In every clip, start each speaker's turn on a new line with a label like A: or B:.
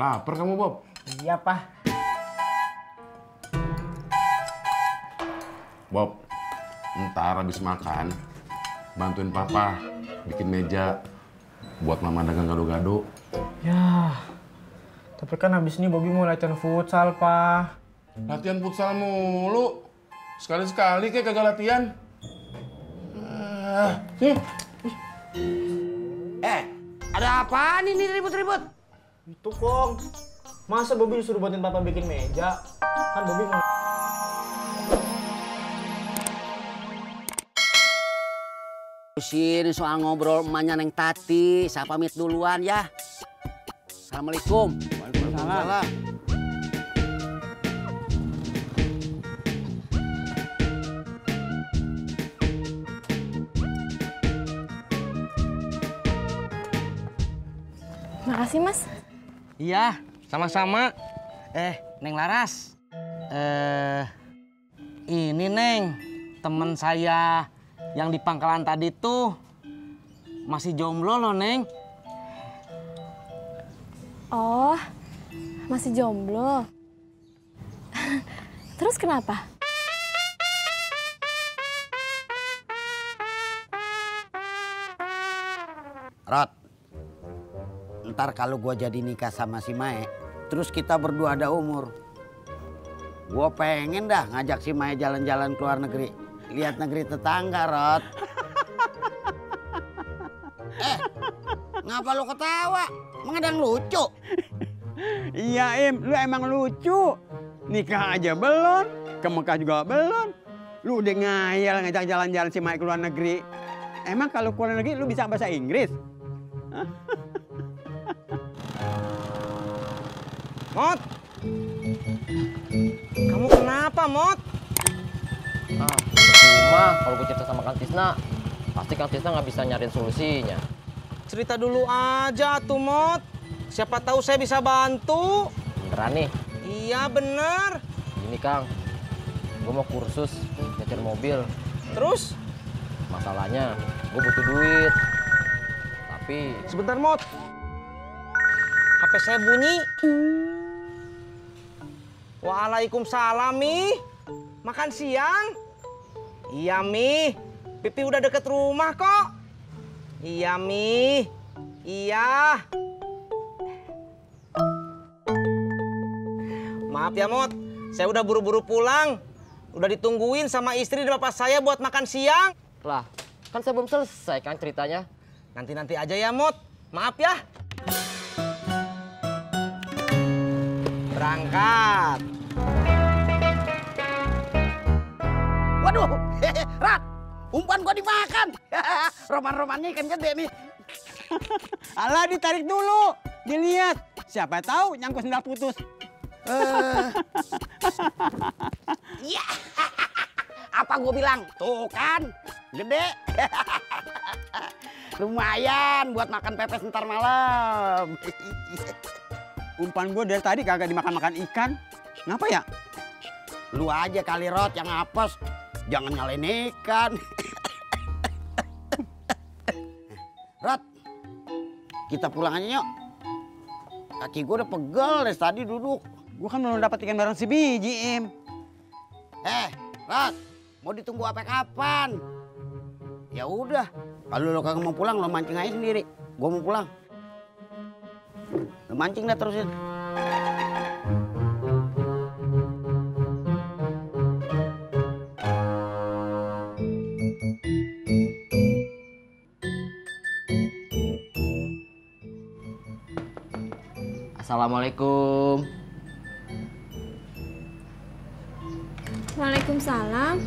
A: Lapar kamu, Bob?
B: Iya, Pak.
A: Bob, ntar habis makan, bantuin Papa bikin meja buat Mama dagang gado-gado.
B: Ya, tapi kan habis ini Bobby mau latihan futsal, Pak.
A: Latihan futsal mulu. Sekali-sekali kayak kagak latihan.
C: Ada apaan ini ribut-ribut?
B: Itu, Kong. Masa Bobby disuruh bantuin Papa bikin meja? Kan Bobby mau...
C: Sini soal ngobrol emaknya Neng Tati. Saya pamit duluan ya. Assalamualaikum.
A: Waalaikumsalam.
D: Makasih, Mas.
E: Iya, sama-sama. Neng Laras. Ini Neng, temen saya yang di pangkalan tadi tuh masih jomblo loh, Neng.
D: Oh, masih jomblo. Terus kenapa?
C: Rod, ntar kalau gua jadi nikah sama si Mae, terus kita berdua ada umur, gua pengen dah ngajak si Mae jalan-jalan ke luar negeri. Lihat negeri tetangga, Rod. Ngapa lu ketawa? Emang ada yang lucu?
F: Iya, Im, lu emang lucu. Nikah aja belum, ke Mekah juga belum. Lu udah ngayal ngajak jalan-jalan si Mae ke luar negeri. Emang kalau ke luar negeri lu bisa bahasa Inggris?
E: Mot, kamu kenapa, Mot?
G: Cuma kalau gue cerita sama Kang Tisna, pasti Kang Tisna nggak bisa nyariin solusinya.
E: Cerita dulu aja tuh, Mot. Siapa tahu saya bisa bantu.
G: Beneran nih?
E: Iya, bener.
G: Gini Kang, gue mau kursus nyetir mobil.
E: Terus?
G: Masalahnya, gue butuh duit. Tapi...
E: Sebentar, Mot. HP saya bunyi. Waalaikumsalam, Mi. Makan siang? Iya, Mi. Pipi udah deket rumah kok. Iya, Mi. Iya. Maaf ya, Mot. Saya udah buru-buru pulang. Udah ditungguin sama istri dan bapak saya buat makan siang.
G: Lah, kan saya belum selesai kan ceritanya.
E: Nanti-nanti aja ya, Mot. Maaf ya. Berangkat.
C: Waduh, Rat, umpan gua dimakan. Roman-romannya ikan gede nih.
F: Alah, ditarik dulu. Dilihat. Siapa tahu nyangkut sendal putus.
C: Iya. Apa gua bilang? Tuh kan, gede. Lumayan buat makan pepes ntar malam.
F: Umpan gue dari tadi kagak dimakan-makan ikan. Ngapa ya?
C: Lu aja kali, Rot, yang apes. Jangan nyalain ikan. Rot, kita pulang aja yuk. Kaki gue udah pegel dari tadi duduk.
F: Gue kan belum dapat ikan bareng si biji, Im.
C: Rot, mau ditunggu apa kapan? Ya udah, kalau lo kagak mau pulang, lo mancing aja sendiri. Gue mau pulang. Lo mancing dah terusin.
G: Assalamualaikum.
D: Waalaikumsalam.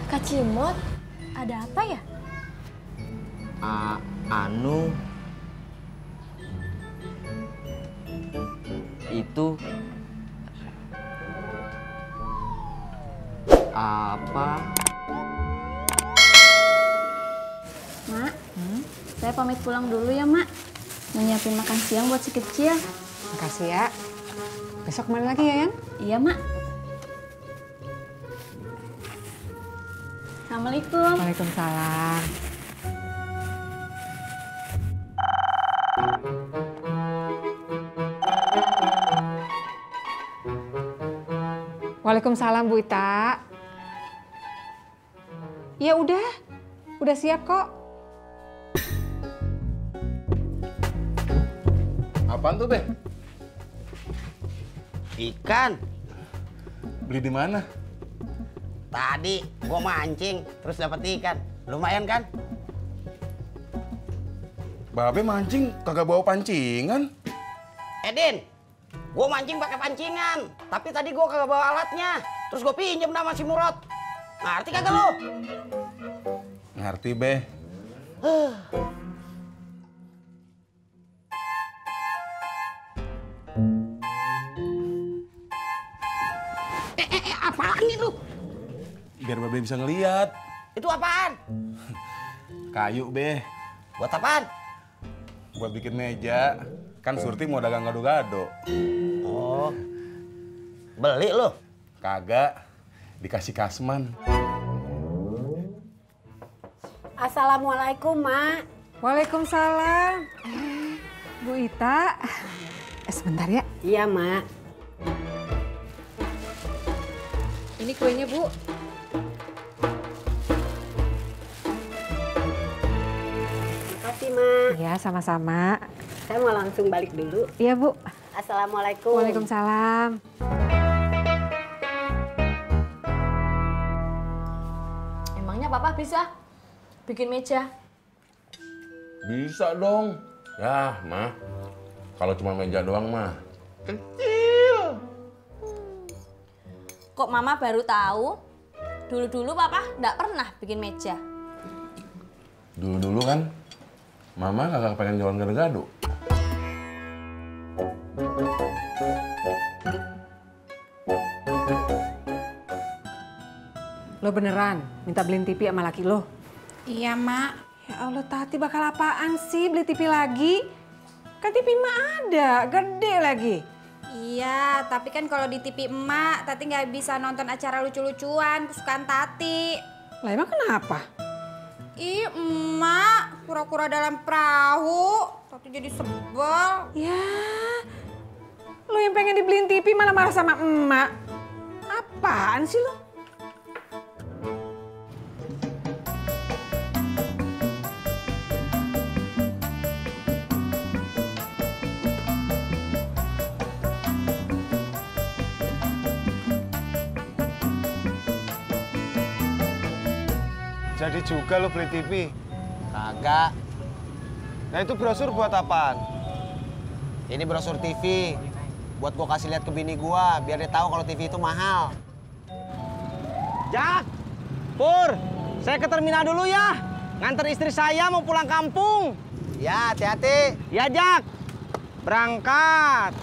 D: Kak Cimot, ada apa ya?
G: Anu, itu apa?
D: Mak, saya pamit pulang dulu ya, Mak. Mau nyiapin makan siang buat si kecil.
H: Makasih ya. Besok kemana lagi ya, Yan?
D: Iya, Mak. Assalamualaikum.
H: Waalaikumsalam. Waalaikumsalam Bu Ita. Ya udah siap kok.
A: Apaan tuh, Be?
C: Ikan.
A: Beli di mana?
C: Tadi gua mancing terus dapat ikan. Lumayan kan?
A: Babe mancing kagak bawa pancingan.
C: Edin, gua mancing pakai pancingan. Tapi tadi gua kagak bawa alatnya. Terus gua pinjem sama si Murad. Ngerti kagak lu?
A: Ngerti, Be.
C: Apaan itu?
A: Biar Babe bisa ngeliat.
C: Itu apaan?
A: Kayu, Be.
C: Buat apaan?
A: Buat bikin meja. Kan Surti mau dagang gado-gado.
C: Oh, beli lu?
A: Kagak. Dikasih Kasman.
I: Assalamualaikum, Mak.
H: Waalaikumsalam. Bu Ita. Sebentar ya.
I: Iya, Mak.
H: Ini kuenya, Bu.
I: Makasih, Mak.
H: Ya, sama-sama.
I: Saya mau langsung balik dulu.
H: Iya, Bu.
I: Assalamualaikum.
H: Waalaikumsalam.
D: Emangnya Papa bisa bikin meja?
A: Bisa dong. Ya, mah. Kalau cuma meja doang mah.
D: Kok Mama baru tahu? Dulu-dulu Papa nggak pernah bikin meja.
A: Dulu-dulu kan, Mama kagak pengen jualan gado-gado.
H: Lo beneran minta beliin TV sama laki lo?
J: Iya, Mak.
H: Ya Allah, Tati bakal apaan sih beli TV lagi? Kan TV mah ada, gede lagi.
J: Iya, tapi kan kalau di TV emak, Tati nggak bisa nonton acara lucu-lucuan kesukaan Tati.
H: Lah emang kenapa?
J: Ih, emak, kura-kura dalam perahu. Tati jadi sebel.
H: Ya, lo yang pengen dibeliin TV malah marah sama emak. Apaan sih lo?
B: Jadi juga lo beli TV?
C: Kagak.
B: Nah itu brosur buat apaan?
C: Ini brosur TV. Buat gua kasih lihat ke bini gua biar dia tahu kalau TV itu mahal.
E: Jak, Pur, saya ke terminal dulu ya. Nganter istri saya mau pulang kampung.
C: Ya, hati-hati.
E: Ya, Jak. Berangkat.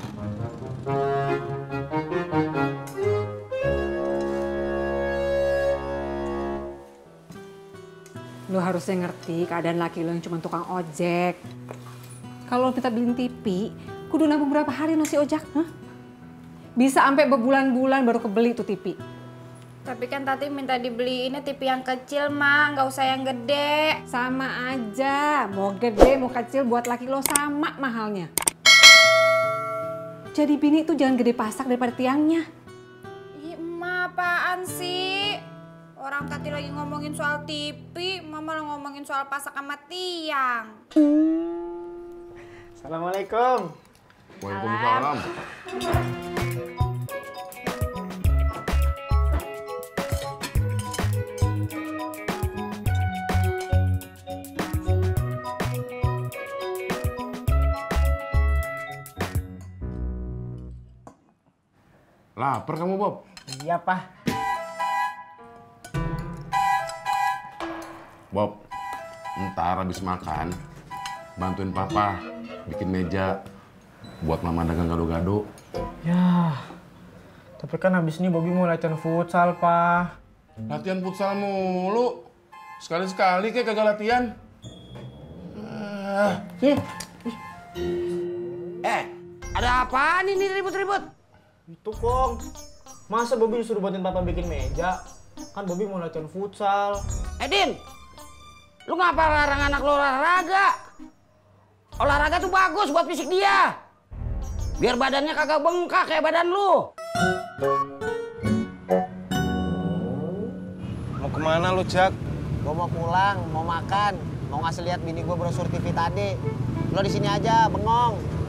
H: Lo harusnya ngerti keadaan laki lo yang cuma tukang ojek. Kalau lo minta beliin TV, kudu nabung berapa hari no si ojek? Hah? Bisa sampai berbulan-bulan baru kebeli tuh TV.
J: Tapi kan Tati minta dibeliinnya TV yang kecil, Mak. Nggak usah yang gede.
H: Sama aja, mau gede mau kecil buat laki lo sama mahalnya. Jadi bini itu jangan gede pasak daripada tiangnya.
J: Ih, Emak, apaan sih? Orang Tati lagi ngomongin soal TV, Mama malah ngomongin soal pasak sama tiang.
B: Assalamualaikum.
A: Waalaikumsalam. Lapar kamu, Bob?
B: Iya, Pak.
A: Bob, ntar habis makan, bantuin Papa bikin meja buat Mama dagang gado-gado.
B: Ya, tapi kan habis ini Bobby mau latihan futsal, Pak.
A: Latihan futsal mulu. Sekali-sekali kayak kagak latihan.
C: Ada apaan ini ribut-ribut?
B: Itu, Kong. Masa Bobby disuruh bantuin Papa bikin meja? Kan Bobby mau latihan futsal.
C: Edin, lu ngapa larang anak lu olahraga? Olahraga tuh bagus buat fisik dia. Biar badannya kagak bengkak kayak badan lu.
K: kemana lu, Jak?
L: Gue mau pulang, mau makan, mau ngasih lihat bini gue brosur TV tadi. Lo di sini aja, bengong.